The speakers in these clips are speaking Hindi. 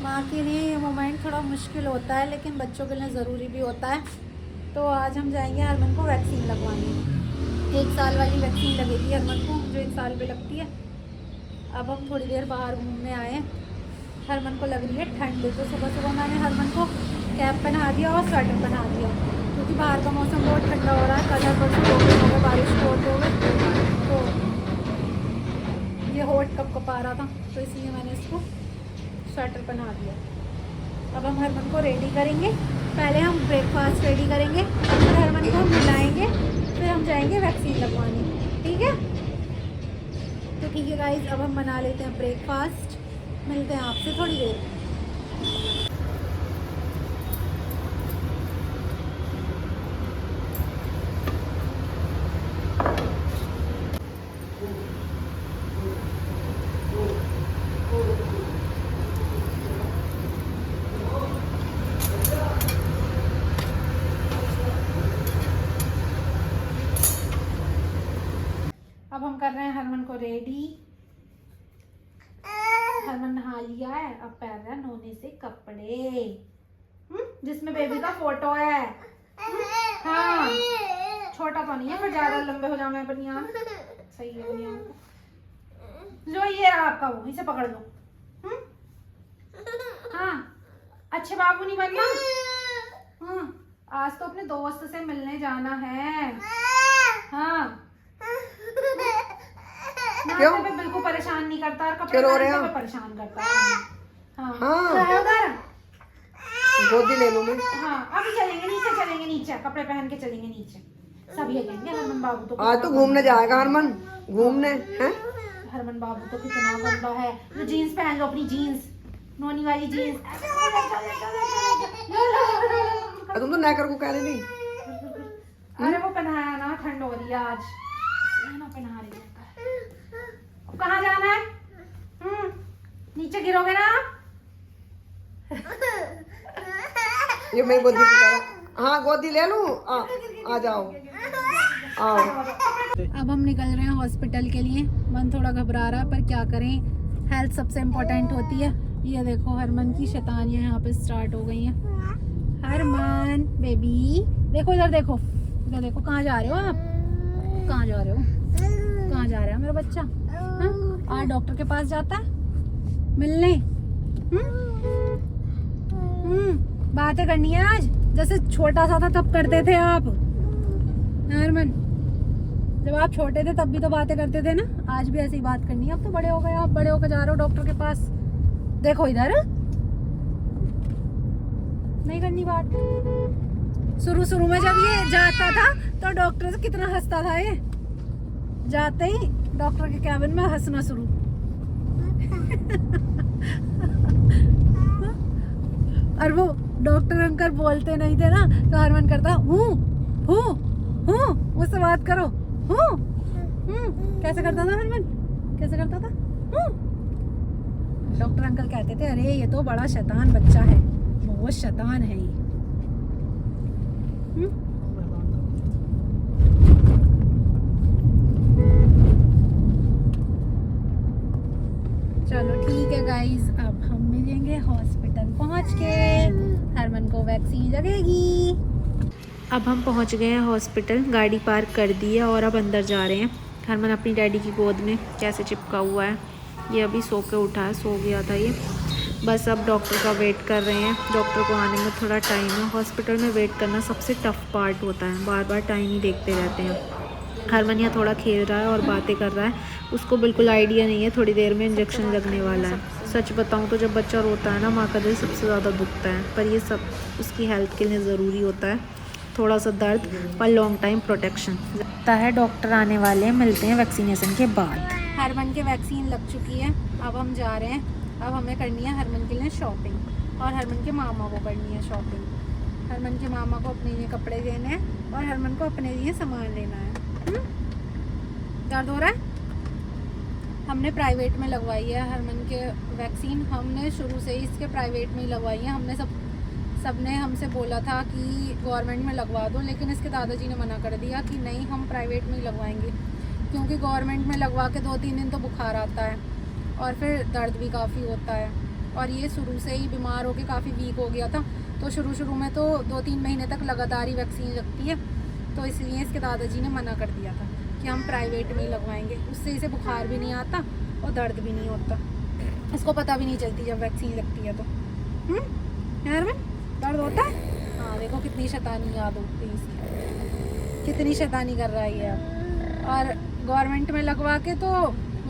माँ के लिए ये मोमेंट थोड़ा मुश्किल होता है, लेकिन बच्चों के लिए ज़रूरी भी होता है। तो आज हम जाएंगे हरमन को वैक्सीन लगवाने। 1 साल वाली वैक्सीन लगेगी हरमन को, जो 1 साल पे लगती है। अब हम थोड़ी देर बाहर घूमने आए। हरमन को लग रही है ठंड, तो सुबह सुबह मैंने हरमन को कैप पहना दिया और स्वेटर पहना दिया, क्योंकि बाहर का मौसम बहुत ठंडा हो रहा है। कल परसों हो गए बारिश को हो गए, तो ये होठ कपकपा रहा था, तो इसलिए मैंने इसको स्वेटर पहना दिया। अब हम हरमन को रेडी करेंगे। पहले हम ब्रेकफास्ट रेडी करेंगे, फिर हरमन को हम मिलाएंगे, फिर हम जाएंगे वैक्सीन लगवाने। ठीक है? तो ठीक है गाइस, अब हम बना लेते हैं ब्रेकफास्ट। मिलते हैं आपसे थोड़ी देर। अब हम कर रहे हैं हरमन को रेडी। हरमन नहा लिया है, अब पहन रहा है नोने से कपड़े, जिसमें बेबी का फोटो है। हाँ, छोटा तो नहीं है, पर ज्यादा लंबे हो जाए बनियान। सही है बनियान। लो ये रहा आपका, वो इसे पकड़ लो। हाँ, अच्छे बाबू नहीं बनना। आज तो अपने दोस्त से मिलने जाना है। हाँ, क्यों? बिल्कुल परेशान नहीं करता और कपड़े पहनने पे परेशान करता है। हाँ, उधर गोदी ले लूं मैं। हाँ, अभी चलेंगे नीचे, कपड़े पहन के चलेंगे नीचे। सब ये कहेंगे हरमन बाबू तो आज तो घूमने जाएगा हरमन, घूमने हैं। हरमन बाबू तो कितना गंदा है। तो जीन्स पहन लो, अपनी जीन्स, नोनी वाली जीन्स। तुम तो नेकर को कह रही थी। अरे वो पहनाया ना, ठंड हो रही है आज, ना पहना रही है। कहाँ जाना है? नीचे गिरोगे ना आप? ये मेरी गोदी की तरह। हाँ, गोदी ले लूं। आ जाओ, आओ। अब हम निकल रहे हैं हॉस्पिटल के लिए। मन थोड़ा घबरा रहा है, पर क्या करें, हेल्थ सबसे इम्पोर्टेंट होती है। ये देखो हरमन की शैतानियाँ यहाँ पे स्टार्ट हो गई हैं। हरमन बेबी, देखो इधर देखो, इधर देखो। कहाँ जा रहे हो आप? कहाँ जा रहे हो? कहाँ जा रहा है मेरा बच्चा? आज डॉक्टर के पास जाता है मिलने। बातें करनी है आज, जैसे छोटा सा था तब करते थे आप। हरमन, जब आप छोटे थे तब भी तो बातें करते थे ना। आज भी ऐसी ही बात करनी है। अब तो बड़े हो गए आप, बड़े होकर जा रहे हो डॉक्टर के पास। देखो इधर, नहीं करनी बात। शुरू में जब ये जाता था तो डॉक्टर से कितना हंसता था। ये जाते ही डॉक्टर के कैबिन में हंसना शुरू। और वो डॉक्टर अंकल बोलते नहीं थे ना, तो हरमन करता हूँ मुझसे बात करो। कैसे करता था हरमन? कैसे करता था? डॉक्टर अंकल कहते थे अरे ये तो बड़ा शैतान बच्चा है, बहुत शैतान है ये। चलो ठीक है गाइज, अब हम मिलेंगे हॉस्पिटल पहुंच के। हरमन को वैक्सीन लगेगी। अब हम पहुंच गए हैं हॉस्पिटल, गाड़ी पार्क कर दी है और अब अंदर जा रहे हैं। हरमन अपनी डैडी की गोद में कैसे चिपका हुआ है। ये अभी सो के उठा है, सो गया था ये। बस अब डॉक्टर का वेट कर रहे हैं। डॉक्टर को आने में थोड़ा टाइम है। हॉस्पिटल में वेट करना सबसे टफ पार्ट होता है, बार बार टाइम ही देखते रहते हैं। हरमन यहाँ थोड़ा खेल रहा है और बातें कर रहा है। उसको बिल्कुल आइडिया नहीं है थोड़ी देर में इंजेक्शन लगने वाला है। सच बताऊँ तो जब बच्चा रोता है ना, माँ का दिल सबसे ज़्यादा दुखता है, पर ये सब उसकी हेल्थ के लिए ज़रूरी होता है। थोड़ा सा दर्द पर लॉन्ग टाइम प्रोटेक्शन लगता है। डॉक्टर आने वाले हैं, मिलते हैं वैक्सीनेशन के बाद। हरमन के वैक्सीन लग चुकी है, अब हम जा रहे हैं। अब हमें करनी है हरमन के लिए शॉपिंग, और हरमन के मामा को करनी है शॉपिंग। हरमन के मामा को अपने लिए कपड़े देने हैं और हरमन को अपने लिए सामान लेना है। दर्द हो रहा है? हमने प्राइवेट में लगवाई है हरमन के वैक्सीन। हमने शुरू से ही इसके प्राइवेट में ही लगवाई है। हमने सबने हमसे बोला था कि गवर्नमेंट में लगवा दो, लेकिन इसके दादाजी ने मना कर दिया कि नहीं, हम प्राइवेट में ही लगवाएंगे, क्योंकि गवर्नमेंट में लगवा के 2-3 दिन तो बुखार आता है और फिर दर्द भी काफ़ी होता है और ये शुरू से ही बीमार होके काफ़ी वीक हो गया था। तो शुरू में तो 2-3 महीने तक लगातार ही वैक्सीन लगती है, तो इसलिए इसके दादाजी ने मना कर दिया था कि हम प्राइवेट में ही लगवाएंगे। उससे इसे बुखार भी नहीं आता और दर्द भी नहीं होता, इसको पता भी नहीं चलती जब वैक्सीन लगती है तो। हरमन दर्द होता है? हाँ देखो कितनी शैतानी याद होती है इसकी, कितनी शैतानी कर रहा है ये अब। और गवर्नमेंट में लगवा के तो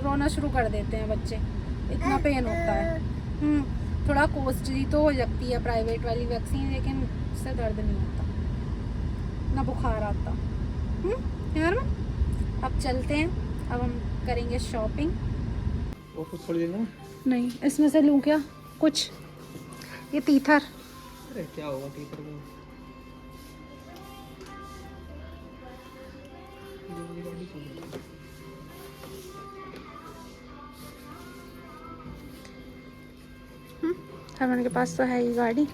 रोना शुरू कर देते हैं बच्चे, इतना पेन होता है। थोड़ा कॉस्टली तो हो जाती है प्राइवेट वाली वैक्सीन, लेकिन उससे दर्द नहीं होता ना बुखार आता। हरमन अब चलते हैं, अब हम करेंगे शॉपिंग। वो कुछ थोड़ी देना। नहीं इसमें से लूँ क्या कुछ? ये तीथर। अरे क्या होगा टीचर को? हरमन के पास तो है ही गाड़ी।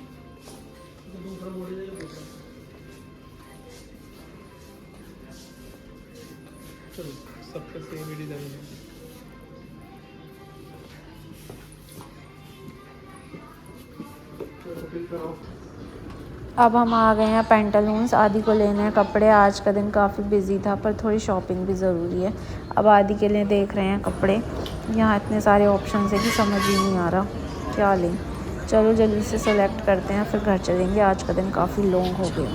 चलो सबका सेम ही डिजाइन है। अब हम आ गए हैं पेंटालून्स, आदि को लेने हैं कपड़े। आज का दिन काफ़ी बिजी था पर थोड़ी शॉपिंग भी ज़रूरी है। अब आदि के लिए देख रहे हैं कपड़े, यहाँ इतने सारे ऑप्शन है कि समझ ही नहीं आ रहा क्या लें। चलो जल्दी से सेलेक्ट करते हैं फिर घर चलेंगे, आज का दिन काफ़ी लॉन्ग हो गया।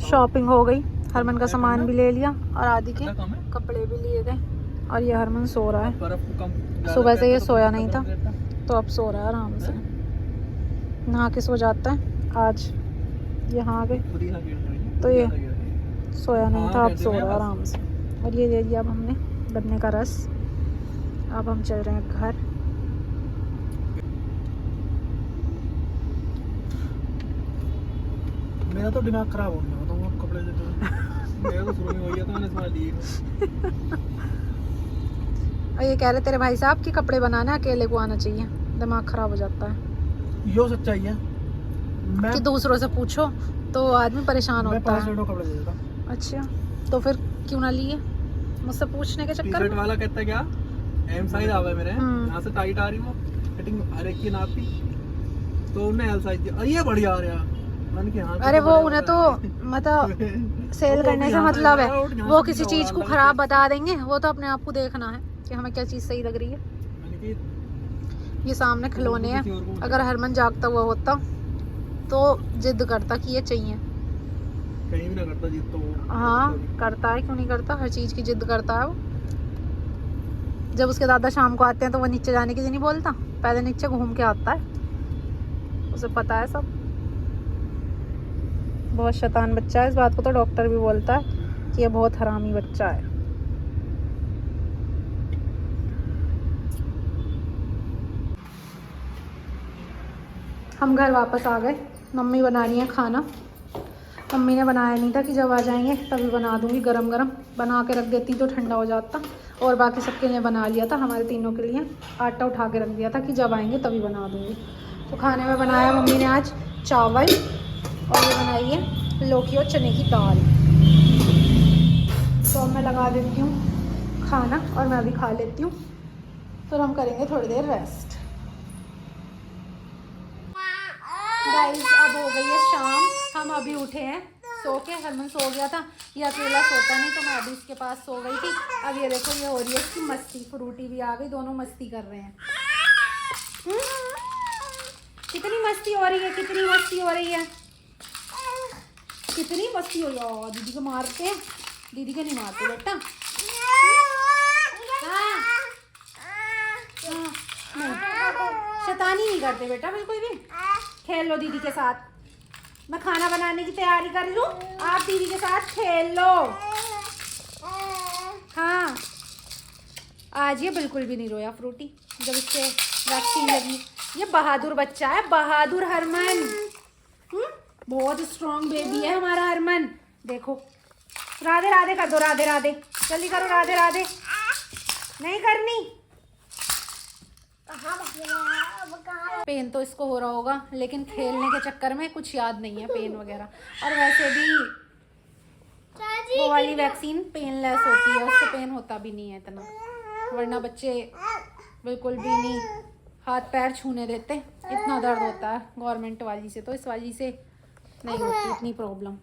शॉपिंग हो गई, हरमन का सामान भी ले लिया और आदि के कपड़े भी लिए गए। और ये हरमन सो रहा है, सुबह से ये सोया नहीं था तो अब सो रहा है आराम से, नहा के सो जाता है। आज यहाँ आ गए तो ये सोया नहीं था, अब सो रहा है आराम से। और ये ले लिया अब हमने गन्ने का रस। अब हम चल रहे हैं घर। मेरा तो दिमाग खराब हो गया तो वो कपड़े देते मेरा तो शुरू में हो गया था, मैंने संभाल लिए। और ये कह रहे तेरे भाई साहब कि कपड़े बनाना अकेले को आना चाहिए, दिमाग खराब हो जाता है। यो सच्चाई है, मैं कि दूसरों से पूछो तो आदमी परेशान मैं होता 5 है। मिनट कपड़े दे देता। अच्छा तो फिर क्यों ना लिए मुझसे पूछने के चक्कर टी-शर्ट में? वाला कहता है क्या एम साइज आवा है मेरे, यहाँ से टाइट आ रही वो फिटिंग हर एक की नाप की, तो उन्हें एल साइज दिया। अरे ये बढ़िया आ रहा मैंने कहा हाँ। अरे वो उन्हें तो मतलब सेल करने से मतलब है, वो किसी चीज को खराब बता देंगे, वो तो अपने आप को देखना है कि हमें क्या चीज सही लग रही है। ये सामने खिलौने हैं, अगर हरमन जागता हुआ होता तो जिद करता कि ये चाहिए। कहीं भी ना करता जिद तो वो। हाँ करता है, क्यों नहीं करता, हर चीज की जिद करता है वो। जब उसके दादा शाम को आते हैं तो वो नीचे जाने की नहीं बोलता, पहले नीचे घूम के आता है, उसे पता है सब। बहुत शैतान बच्चा है, इस बात को तो डॉक्टर भी बोलता है कि ये बहुत हरामी बच्चा है। हम घर वापस आ गए, मम्मी बना रही है खाना। मम्मी ने बनाया नहीं था कि जब आ जाएंगे तभी बना दूंगी, गरम गरम बना के रख देती तो ठंडा हो जाता। और बाकी सबके लिए बना लिया था, हमारे तीनों के लिए आटा उठा के रख दिया था कि जब आएंगे तभी बना दूंगी। तो खाने में बनाया मम्मी ने आज चावल और ये बनाई है लौकी और चने की दाल। तो अब मैं लगा देती हूँ खाना और मैं अभी खा लेती हूँ, फिर हम करेंगे थोड़ी देर रेस्ट। गाइस अब हो गई है शाम, हम अभी उठे हैं सो के। हरमन सो गया था, ये अकेला सोता नहीं तो मैं अभी इसके पास सो गई थी। अब ये देखो ये हो रही है इसकी मस्ती, फ्रूटी भी आ गई, दोनों मस्ती कर रहे हैं। कितनी मस्ती हो रही है, कितनी मस्ती हो रही है, कितनी मस्ती हो रही है। दीदी को मारते हैं, दीदी को नहीं मारते बेटा। शैतानी नहीं करते बेटा बिल्कुल भी, खेल लो दीदी के साथ। मैं खाना बनाने की तैयारी कर लूं, आप दीदी के साथ खेल लो। हाँ आज ये बिल्कुल भी नहीं रोया फ्रूटी जब इसके वैक्सीन लगी। ये बहादुर बच्चा है, बहादुर हरमन। बहुत स्ट्रॉन्ग बेबी है हमारा हरमन। देखो राधे राधे कर दो, राधे राधे जल्दी करो, राधे राधे। नहीं करनी, पेन तो इसको हो रहा होगा लेकिन खेलने के चक्कर में कुछ याद नहीं है पेन वगैरह। और वैसे भी वो वाली वैक्सीन पेनलेस होती है, उससे पेन होता भी नहीं है इतना, वरना बच्चे बिल्कुल भी नहीं हाथ पैर छूने देते, इतना दर्द होता है गवर्नमेंट वाली से, तो इस वाली से नहीं होती इतनी प्रॉब्लम।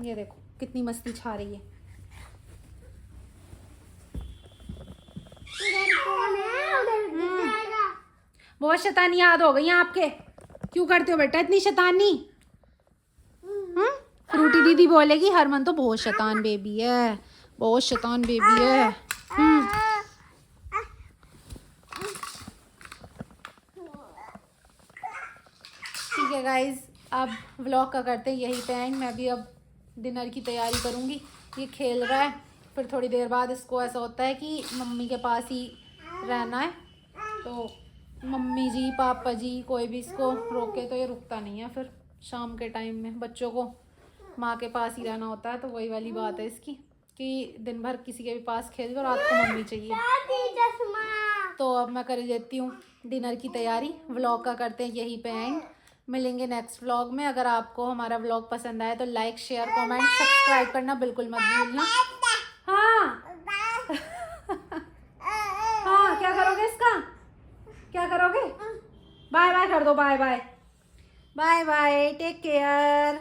ये देखो कितनी मस्ती छा रही है। बहुत शैतानी याद हो गई आपके, क्यों करते हो बेटा इतनी शैतानी? फ्रूटी दीदी बोलेगी हरमन तो बहुत शैतान बेबी है, बहुत शैतान बेबी है। ठीक है गाइज, अब व्लॉग का करते हैं यही पे एंड। मैं भी अब डिनर की तैयारी करूँगी। ये खेल रहा है, फिर थोड़ी देर बाद इसको ऐसा होता है कि मम्मी के पास ही रहना है, तो मम्मी जी पापा जी कोई भी इसको रोके तो ये रुकता नहीं है। फिर शाम के टाइम में बच्चों को माँ के पास ही रहना होता है, तो वही वाली बात है इसकी कि दिन भर किसी के भी पास खेल लो, रात को मम्मी चाहिए। तो अब मैं कर लेती हूँ डिनर की तैयारी। व्लॉग का करते हैं यहीं पे एंड, मिलेंगे नेक्स्ट व्लॉग में। अगर आपको हमारा व्लॉग पसंद आए तो लाइक शेयर कमेंट सब्सक्राइब करना बिल्कुल मत भूलना। हाँ हाँ, क्या करोगे इसका, क्या करोगे? बाय बाय कर दो, bye bye, bye bye, take care.